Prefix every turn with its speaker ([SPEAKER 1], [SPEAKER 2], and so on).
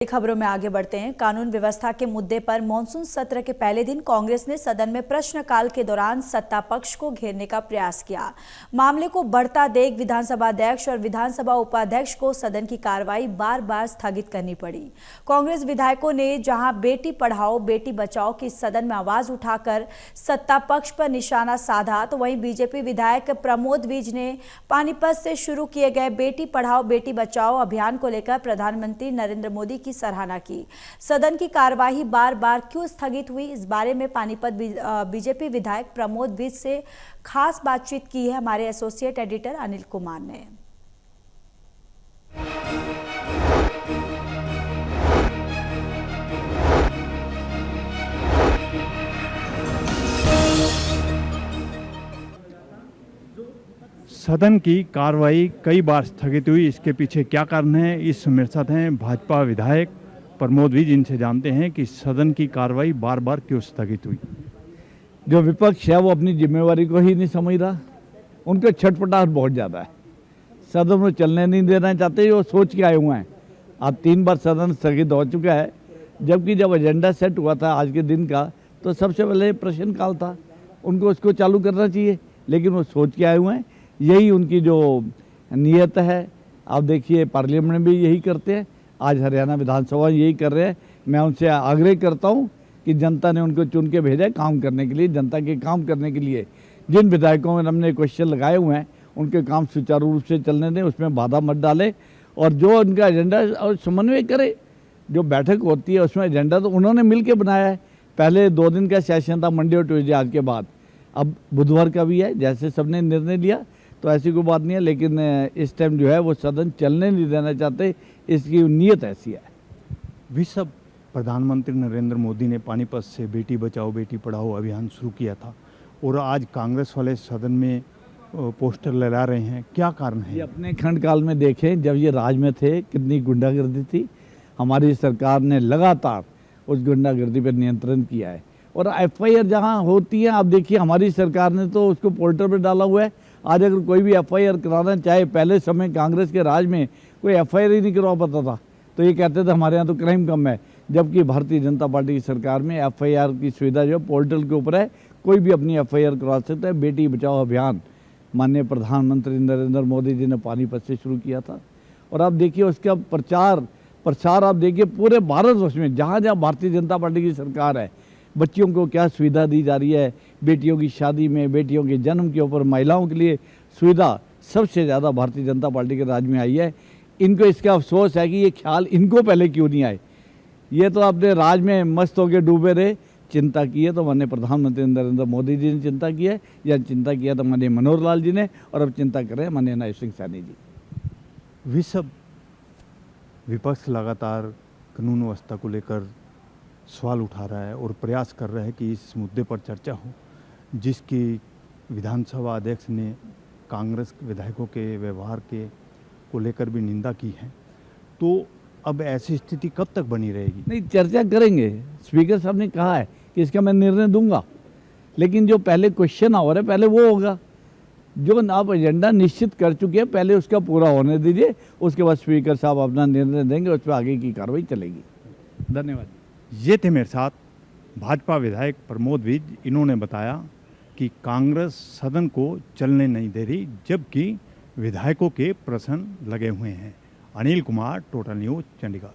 [SPEAKER 1] खबरों में आगे बढ़ते हैं। कानून व्यवस्था के मुद्दे पर मॉनसून सत्र के पहले दिन कांग्रेस ने सदन में प्रश्नकाल के दौरान सत्ता पक्ष को घेरने का प्रयास किया। मामले को बढ़ता देख विधानसभा अध्यक्ष और विधानसभा उपाध्यक्ष को सदन की कार्रवाई बार बार स्थगित करनी पड़ी। कांग्रेस विधायकों ने जहां बेटी पढ़ाओ बेटी बचाओ की सदन में आवाज उठाकर सत्ता पक्ष पर निशाना साधा, तो वहीं बीजेपी विधायक प्रमोद विज ने पानीपत से शुरू किए गए बेटी पढ़ाओ बेटी बचाओ अभियान को लेकर प्रधानमंत्री नरेंद्र मोदी की सराहना की। सदन की कार्यवाही बार बार क्यों स्थगित हुई, इस बारे में पानीपत बीजेपी विधायक प्रमोद विज से खास बातचीत की है हमारे एसोसिएट एडिटर अनिल कुमार ने।
[SPEAKER 2] सदन की कार्रवाई कई बार स्थगित हुई, इसके पीछे क्या कारण है, इस मेरे साथ हैं भाजपा विधायक प्रमोद विज। इनसे जानते हैं कि सदन की कार्रवाई बार बार क्यों स्थगित हुई।
[SPEAKER 3] जो विपक्ष है वो अपनी जिम्मेवारी को ही नहीं समझ रहा, उनका छटपटाहट बहुत ज़्यादा है, सदन में चलने नहीं देना चाहते, वो सोच के आए हुए हैं। अब 3 बार सदन स्थगित हो चुका है, जबकि जब एजेंडा सेट हुआ था आज के दिन का तो सबसे पहले प्रश्नकाल था, उनको उसको चालू करना चाहिए, लेकिन वो सोच के आए हुए हैं। यही उनकी जो नीयत है। आप देखिए पार्लियामेंट में भी यही करते हैं, आज हरियाणा विधानसभा यही कर रहे हैं। मैं उनसे आग्रह करता हूं कि जनता ने उनको चुन के भेजा है काम करने के लिए, जनता के काम करने के लिए। जिन विधायकों में हमने क्वेश्चन लगाए हुए हैं उनके काम सुचारू रूप से चलने दें, उसमें बाधा मत डालें, और जो उनका एजेंडा और समन्वय करे। जो बैठक होती है उसमें एजेंडा तो उन्होंने मिल के बनाया है। पहले 2 दिन का सेशन था, मंडे और ट्यूजडे, आज के बाद अब बुधवार का भी है। जैसे सबने निर्णय लिया तो ऐसी कोई बात नहीं है, लेकिन इस टाइम जो है वो सदन चलने नहीं देना चाहते, इसकी नीयत ऐसी है।
[SPEAKER 2] विश्व प्रधानमंत्री नरेंद्र मोदी ने पानीपत से बेटी बचाओ बेटी पढ़ाओ अभियान शुरू किया था, और आज कांग्रेस वाले सदन में पोस्टर लगा रहे हैं, क्या कारण है?
[SPEAKER 3] ये अपने खंड काल में देखें, जब ये राज में थे कितनी गुंडागर्दी थी। हमारी सरकार ने लगातार उस गुंडागर्दी पर नियंत्रण किया है, और FIR जहाँ होती है, आप देखिए हमारी सरकार ने तो उसको पोर्टल पर डाला हुआ है। आज अगर कोई भी FIR कराना चाहे, पहले समय कांग्रेस के राज में कोई FIR ही नहीं करवा पाता था, तो ये कहते थे हमारे यहाँ तो क्राइम कम है। जबकि भारतीय जनता पार्टी की सरकार में FIR की सुविधा जो पोर्टल के ऊपर है, कोई भी अपनी FIR करवा सकता है। बेटी बचाओ अभियान माननीय प्रधानमंत्री नरेंद्र मोदी जी ने पानीपत से शुरू किया था, और आप देखिए उसका प्रचार आप देखिए पूरे भारतवर्ष में जहाँ जहाँ भारतीय जनता पार्टी की सरकार है, बच्चियों को क्या सुविधा दी जा रही है। बेटियों की शादी में, बेटियों के जन्म के ऊपर, महिलाओं के लिए सुविधा सबसे ज़्यादा भारतीय जनता पार्टी के राज में आई है। इनको इसका अफसोस है कि ये ख्याल इनको पहले क्यों नहीं आए। ये तो अपने राज में मस्त होकर डूबे रहे। चिंता की है तो माननीय प्रधानमंत्री नरेंद्र मोदी जी ने चिंता की है, या चिंता किया तो माननीय मनोहर लाल जी ने, और अब चिंता कर रहे हैं माननीय नरेश सिंह सैनी जी।
[SPEAKER 2] विपक्ष लगातार कानून व्यवस्था को लेकर सवाल उठा रहा है और प्रयास कर रहा है कि इस मुद्दे पर चर्चा हो, जिसकी विधानसभा अध्यक्ष ने कांग्रेस विधायकों के व्यवहार को लेकर भी निंदा की है। तो अब ऐसी स्थिति कब तक बनी रहेगी?
[SPEAKER 3] नहीं, चर्चा करेंगे। स्पीकर साहब ने कहा है कि इसका मैं निर्णय दूंगा, लेकिन जो पहले क्वेश्चन आ रहा है पहले वो होगा। जो आप एजेंडा निश्चित कर चुके हैं पहले उसका पूरा होने दीजिए, उसके बाद स्पीकर साहब अपना निर्णय देंगे, उस पर आगे की कार्रवाई चलेगी। धन्यवाद।
[SPEAKER 2] ये थे मेरे साथ भाजपा विधायक प्रमोद विज। इन्होंने बताया कि कांग्रेस सदन को चलने नहीं दे रही, जबकि विधायकों के प्रश्न लगे हुए हैं। Anil Kumar, total news, Chandigarh.